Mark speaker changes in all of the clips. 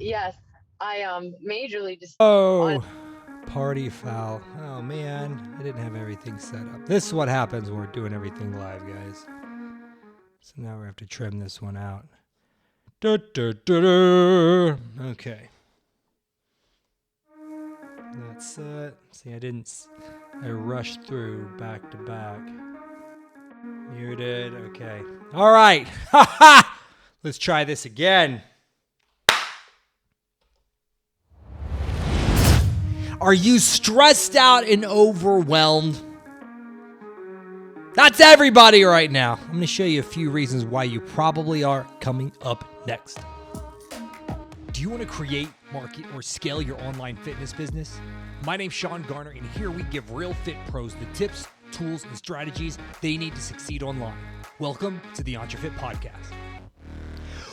Speaker 1: Yes, I majorly just on.
Speaker 2: Oh, party foul. Oh man, I didn't have everything set up. This is what happens when we're doing everything live, guys. So now we have to trim this one out. Okay. That's it. See, I rushed through back to back. Muted. Okay. All right. Let's try this again. Are you stressed out and overwhelmed? That's everybody right now. I'm going to show you a few reasons why you probably are coming up next. Do you want to create, market, or scale your online fitness business? My name's Sean Garner, and here we give real fit pros the tips, tools, and strategies they need to succeed online. Welcome to the Unfulfilled podcast.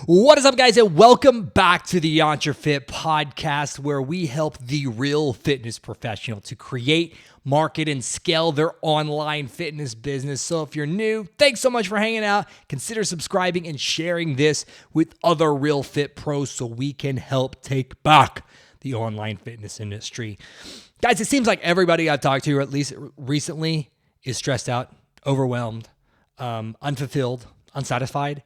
Speaker 2: What is up, guys, and welcome back to the Unfulfilled podcast, where we help the real fitness professional to create, market, and scale their online fitness business. So if you're new, thanks so much for hanging out. Consider subscribing and sharing this with other real fit pros so we can help take back the online fitness industry. Guys, it seems like everybody I've talked to, or at least recently, is stressed out, overwhelmed, unfulfilled, unsatisfied,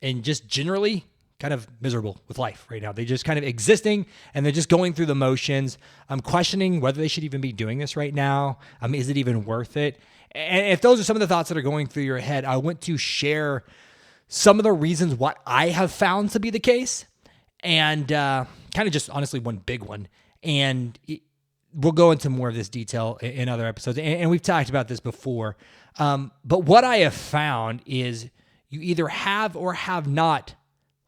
Speaker 2: and just generally kind of miserable with life right now. They're just kind of existing and they're just going through the motions. I'm questioning whether they should even be doing this right now. Is it even worth it? And if those are some of the thoughts that are going through your head, I want to share some of the reasons what I have found to be the case, and kind of just honestly one big one. And we'll go into more of this detail in other episodes. And we've talked about this before. But what I have found is you either have or have not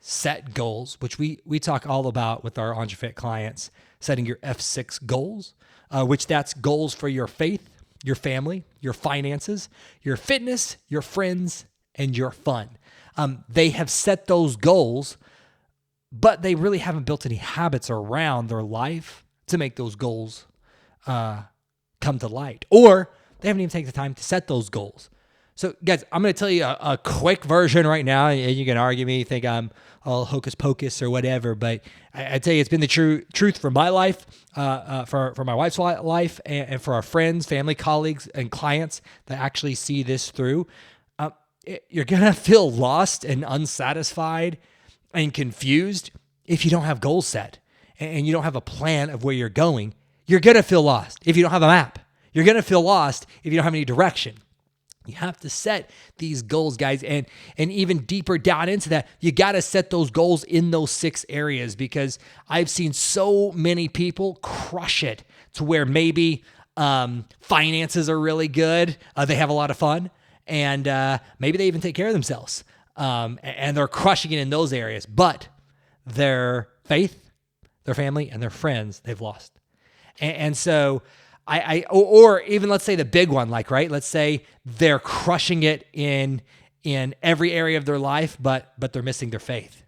Speaker 2: set goals, which we talk all about with our Unfulfilled clients, setting your F6 goals, which that's goals for your faith, your family, your finances, your fitness, your friends, and your fun. They have set those goals, but they really haven't built any habits around their life to make those goals come to light, or they haven't even taken the time to set those goals. So, guys, I'm going to tell you a quick version right now, and you can argue me, think I'm all hocus pocus or whatever, but I tell you, it's been the truth for my life, for my wife's life, and for our friends, family, colleagues, and clients that actually see this through. You're going to feel lost and unsatisfied and confused if you don't have goals set and you don't have a plan of where you're going. You're going to feel lost if you don't have a map. You're going to feel lost if you don't have any direction. You have to set these goals, guys, and even deeper down into that, you got to set those goals in those 6 areas, because I've seen so many people crush it to where maybe finances are really good, they have a lot of fun, and maybe they even take care of themselves, and they're crushing it in those areas, but their faith, their family, and their friends, they've lost. And so or even let's say the big one, like, right? Let's say they're crushing it in every area of their life, but they're missing their faith.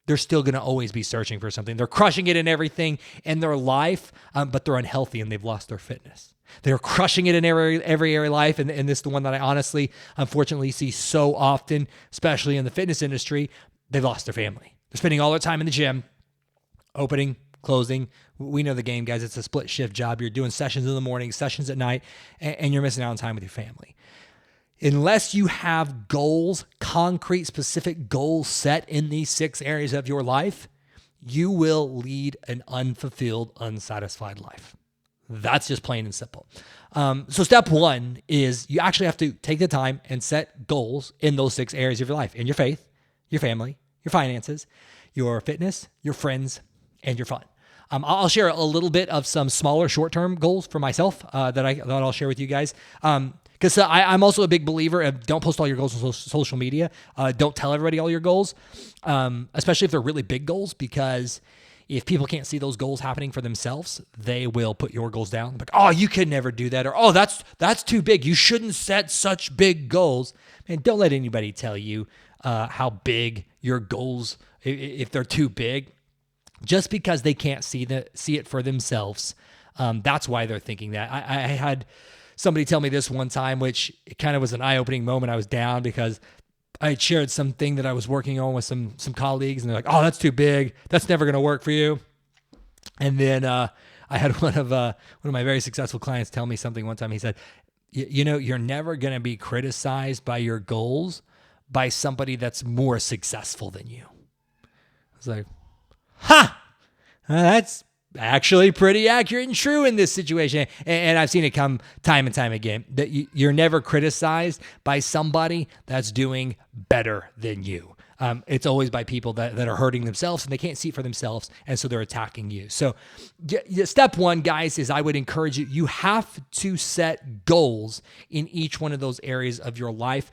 Speaker 2: They're still going to always be searching for something. They're crushing it in everything in their life, but they're unhealthy and they've lost their fitness. They're crushing it in every area of life, and this is the one that I honestly, unfortunately, see so often, especially in the fitness industry. They've lost their family. They're spending all their time in the gym, opening, closing. We know the game, guys. It's a split shift job. You're doing sessions in the morning, sessions at night, and you're missing out on time with your family. Unless you have goals, concrete, specific goals set in these 6 areas of your life, you will lead an unfulfilled, unsatisfied life. That's just plain and simple. So step 1 is you actually have to take the time and set goals in those 6 areas of your life: in your faith, your family, your finances, your fitness, your friends, and your fun. I'll share a little bit of some smaller short-term goals for myself that I'll share with you guys. Because I'm also a big believer of don't post all your goals on social media. Don't tell everybody all your goals, especially if they're really big goals, because if people can't see those goals happening for themselves, they will put your goals down. Like, oh, you could never do that. Or, oh, that's too big. You shouldn't set such big goals. Man, don't let anybody tell you how big your goals, if they're too big. Just because they can't see it for themselves, that's why they're thinking that. I had somebody tell me this one time, which it kind of was an eye-opening moment. I was down because I had shared something that I was working on with some colleagues, and they're like, "Oh, that's too big. That's never going to work for you." And then I had one of my very successful clients tell me something one time. He said, you know, you're never going to be criticized by your goals by somebody that's more successful than you." I was like, "Ha! That's actually pretty accurate and true in this situation." And I've seen it come time and time again, that you're never criticized by somebody that's doing better than you. It's always by people that are hurting themselves and they can't see it for themselves, and so they're attacking you. So step one, guys, is I would encourage you, you have to set goals in each one of those areas of your life.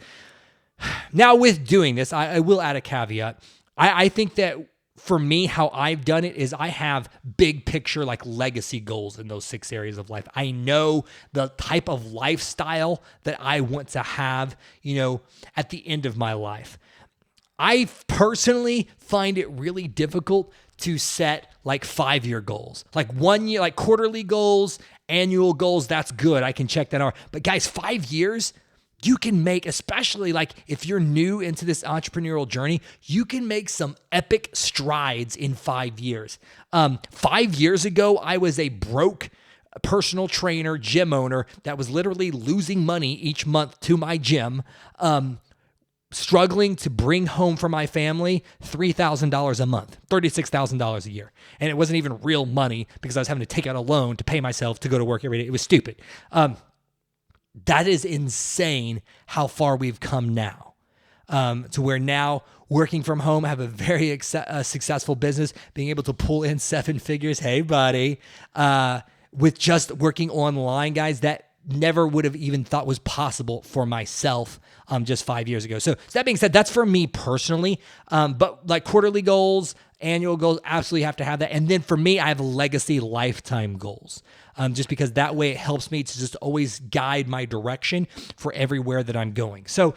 Speaker 2: Now, with doing this, I will add a caveat. I think that for me, how I've done it is I have big picture, like legacy goals in those 6 areas of life. I know the type of lifestyle that I want to have, you know, at the end of my life. I personally find it really difficult to set like 5-year goals, like 1 year, like quarterly goals, annual goals. That's good. I can check that out. But guys, 5 years, you can make, especially like if you're new into this entrepreneurial journey, you can make some epic strides in 5 years. 5 years ago, I was a broke personal trainer, gym owner that was literally losing money each month to my gym, struggling to bring home for my family $3,000 a month, $36,000 a year. And it wasn't even real money because I was having to take out a loan to pay myself to go to work every day. It was stupid. That is insane how far we've come now, to where now working from home, I have a very successful business, being able to pull in 7 figures. Hey, buddy, with just working online, guys, that never would have even thought was possible for myself just 5 years ago. So that being said, that's for me personally. But like quarterly goals, annual goals, absolutely have to have that. And then for me, I have legacy lifetime goals, just because that way it helps me to just always guide my direction for everywhere that I'm going. So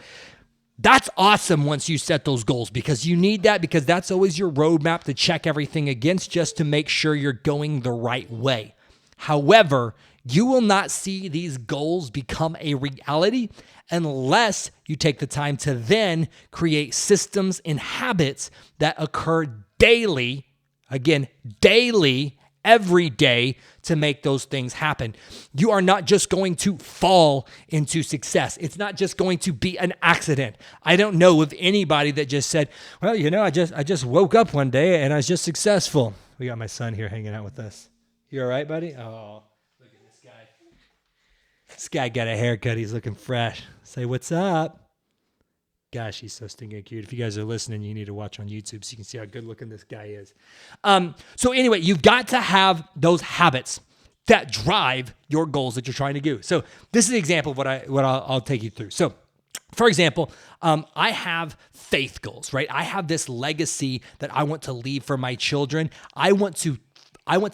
Speaker 2: that's awesome once you set those goals, because you need that, because that's always your roadmap to check everything against, just to make sure you're going the right way. However, you will not see these goals become a reality unless you take the time to then create systems and habits that occur daily, again, daily, every day, to make those things happen. You are not just going to fall into success. It's not just going to be an accident. I don't know of anybody that just said, well, you know, I just woke up one day and I was just successful. We got my son here hanging out with us. You all right, buddy? Oh, look at this guy. This guy got a haircut. He's looking fresh. Say, what's up? Gosh, he's so stinking cute. If you guys are listening, you need to watch on YouTube so you can see how good looking this guy is. So anyway, you've got to have those habits that drive your goals that you're trying to do. So this is an example of what I'll take you through. So for example, I have faith goals, right? I have this legacy that I want to leave for my children. I want to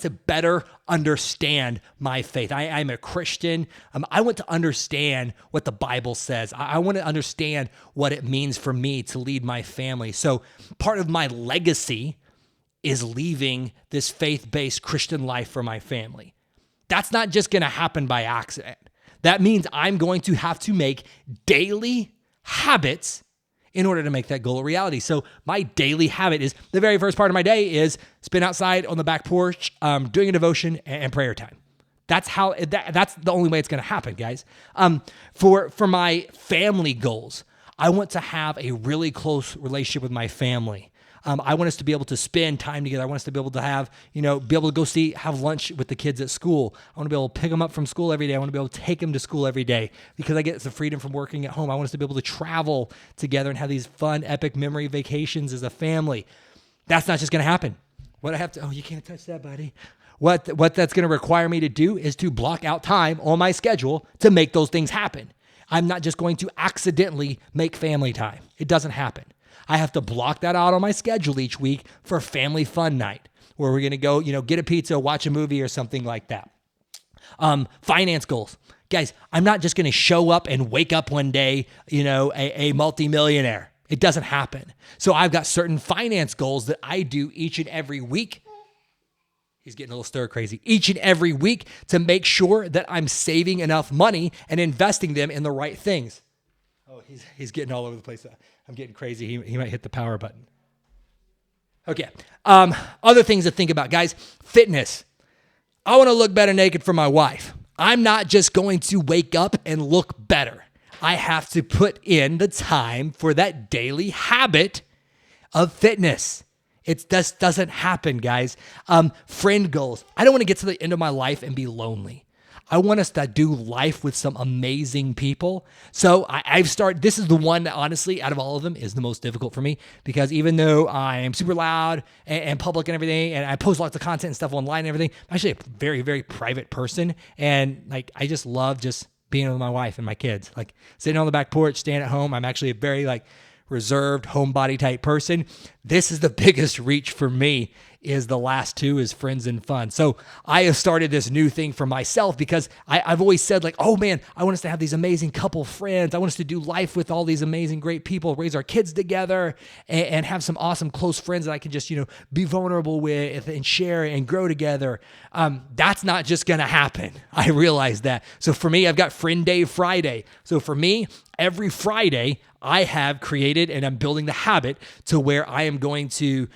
Speaker 2: better understand my faith. I'm a Christian. I want to understand what the Bible says. I want to understand what it means for me to lead my family. So part of my legacy is leaving this faith-based Christian life for my family. That's not just going to happen by accident. That means I'm going to have to make daily habits in order to make that goal a reality. So my daily habit is, the very first part of my day is spend outside on the back porch, doing a devotion and prayer time. That's the only way it's going to happen, guys. For my family goals, I want to have a really close relationship with my family. I want us to be able to spend time together. I want us to be able to have, be able to go have lunch with the kids at school. I want to be able to pick them up from school every day. I want to be able to take them to school every day, because I get the freedom from working at home. I want us to be able to travel together and have these fun, epic memory vacations as a family. That's not just going to happen. What I have to, you can't touch that, buddy. What that's going to require me to do is to block out time on my schedule to make those things happen. I'm not just going to accidentally make family time. It doesn't happen. I have to block that out on my schedule each week for family fun night, where we're going to go, get a pizza, watch a movie or something like that. Finance goals. Guys, I'm not just going to show up and wake up one day, a multimillionaire. It doesn't happen. So I've got certain finance goals that I do each and every week. He's getting a little stir crazy. Each and every week, to make sure that I'm saving enough money and investing them in the right things. Oh, he's getting all over the place. I'm getting crazy. He might hit the power button. Okay. Other things to think about, guys. Fitness. I want to look better naked for my wife. I'm not just going to wake up and look better. I have to put in the time for that daily habit of fitness. It just doesn't happen, guys. Friend goals. I don't want to get to the end of my life and be lonely. I want us to do life with some amazing people. So I've started, this is the one that honestly, out of all of them, is the most difficult for me, because even though I am super loud and public and everything, and I post lots of content and stuff online and everything, I'm actually a very, very private person. And like, I just love just being with my wife and my kids, like sitting on the back porch, staying at home. I'm actually a very like reserved homebody type person. This is the biggest reach for me, is the last two, is friends and fun. So I have started this new thing for myself, because I've always said like, oh man, I want us to have these amazing couple friends. I want us to do life with all these amazing, great people, raise our kids together, and have some awesome close friends that I can just, be vulnerable with and share and grow together. That's not just going to happen. I realize that. So for me, I've got Friend Day Friday. So for me, every Friday, I have created, and I'm building the habit to where I am going to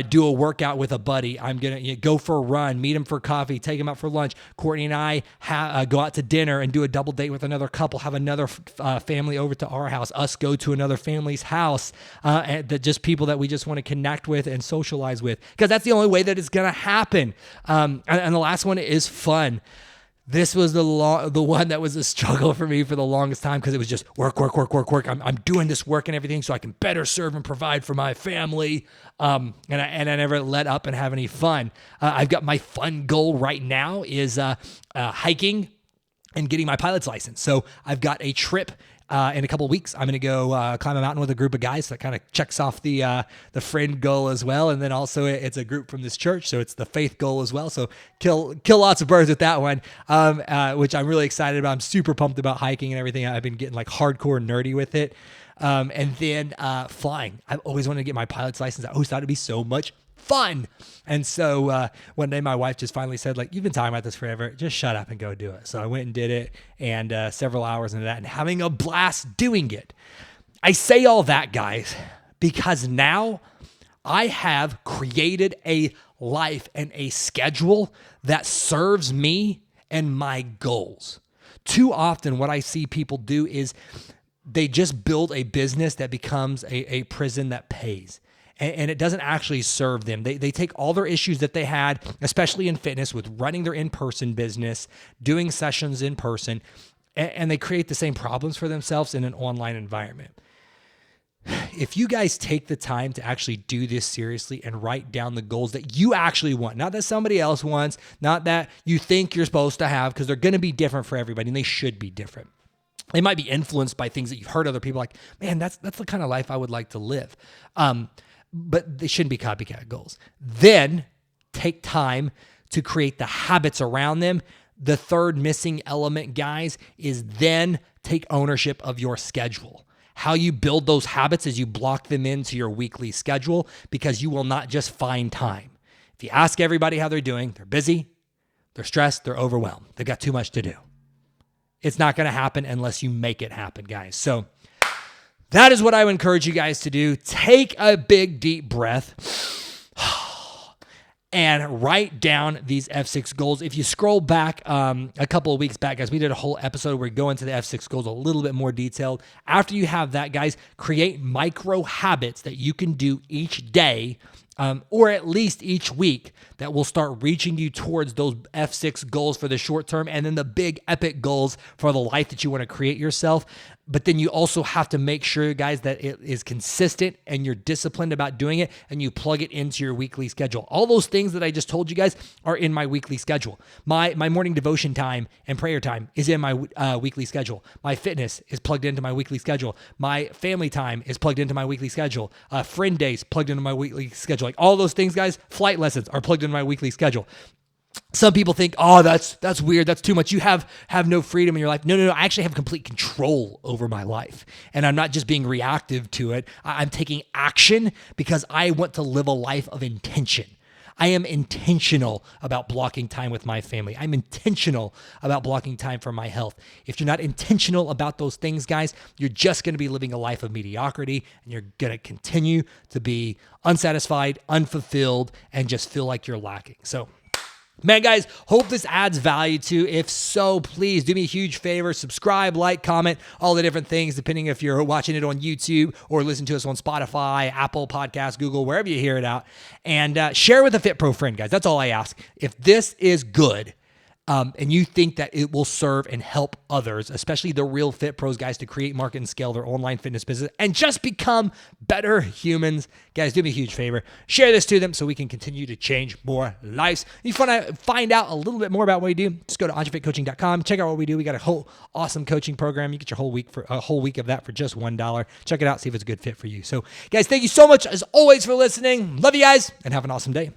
Speaker 2: do a workout with a buddy. I'm going to go for a run, meet him for coffee, take him out for lunch. Courtney and I go out to dinner and do a double date with another couple, have another family over to our house, us go to another family's house, and just people that we just want to connect with and socialize with, because that's the only way that it's going to happen. And the last one is fun. This was the one that was a struggle for me for the longest time, because it was just work. I'm doing this work and everything so I can better serve and provide for my family. And I never let up and have any fun. I've got my fun goal right now is hiking and getting my pilot's license. So I've got a trip in a couple of weeks. I'm going to go climb a mountain with a group of guys. So that kind of checks off the friend goal as well. And then also it's a group from this church, so it's the faith goal as well. So kill lots of birds with that one, which I'm really excited about. I'm super pumped about hiking and everything. I've been getting like hardcore nerdy with it. And then flying. I've always wanted to get my pilot's license. I always thought it'd be so much fun. And so one day my wife just finally said, like, you've been talking about this forever, just shut up and go do it. So I went and did it, and several hours into that, and having a blast doing it. I say all that, guys, because now I have created a life and a schedule that serves me and my goals. Too often what I see people do is they just build a business that becomes a prison that pays. And it doesn't actually serve them. They take all their issues that they had, especially in fitness, with running their in-person business, doing sessions in person, and they create the same problems for themselves in an online environment. If you guys take the time to actually do this seriously and write down the goals that you actually want, not that somebody else wants, not that you think you're supposed to have, because they're going to be different for everybody, and they should be different. They might be influenced by things that you've heard other people like, man, that's the kind of life I would like to live. But they shouldn't be copycat goals. Then take time to create the habits around them. The third missing element, guys, is then take ownership of your schedule. How you build those habits is you block them into your weekly schedule, because you will not just find time. If you ask everybody how they're doing, they're busy, they're stressed, they're overwhelmed. They've got too much to do. It's not going to happen unless you make it happen, guys. So that is what I would encourage you guys to do. Take a big, deep breath and write down these F6 goals. If you scroll back a couple of weeks back, guys, we did a whole episode where we go into the F6 goals a little bit more detailed. After you have that, guys, create micro habits that you can do each day, or at least each week, that will start reaching you towards those F6 goals for the short term, and then the big epic goals for the life that you want to create yourself. But then you also have to make sure, guys, that it is consistent and you're disciplined about doing it, and you plug it into your weekly schedule. All those things that I just told you guys are in my weekly schedule. My morning devotion time and prayer time is in my weekly schedule. My fitness is plugged into my weekly schedule. My family time is plugged into my weekly schedule. Friend days plugged into my weekly schedule. Like all those things, guys, flight lessons are plugged into my weekly schedule. Some people think, oh, that's weird. That's too much. You have no freedom in your life. No. I actually have complete control over my life. And I'm not just being reactive to it. I'm taking action because I want to live a life of intention. I am intentional about blocking time with my family. I'm intentional about blocking time for my health. If you're not intentional about those things, guys, you're just going to be living a life of mediocrity, and you're going to continue to be unsatisfied, unfulfilled, and just feel like you're lacking. So, man, guys, hope this adds value to you. If so, please do me a huge favor. Subscribe, like, comment, all the different things, depending if you're watching it on YouTube or listen to us on Spotify, Apple Podcasts, Google, wherever you hear it out. And share with a FitPro friend, guys. That's all I ask. If this is good, and you think that it will serve and help others, especially the real fit pros, guys, to create, market, and scale their online fitness business and just become better humans, guys, do me a huge favor. Share this to them so we can continue to change more lives. If you want to find out a little bit more about what we do, just go to entrefitcoaching.com. Check out what we do. We got a whole awesome coaching program. You get your whole week of that for just $1. Check it out. See if it's a good fit for you. So, guys, thank you so much as always for listening. Love you guys and have an awesome day.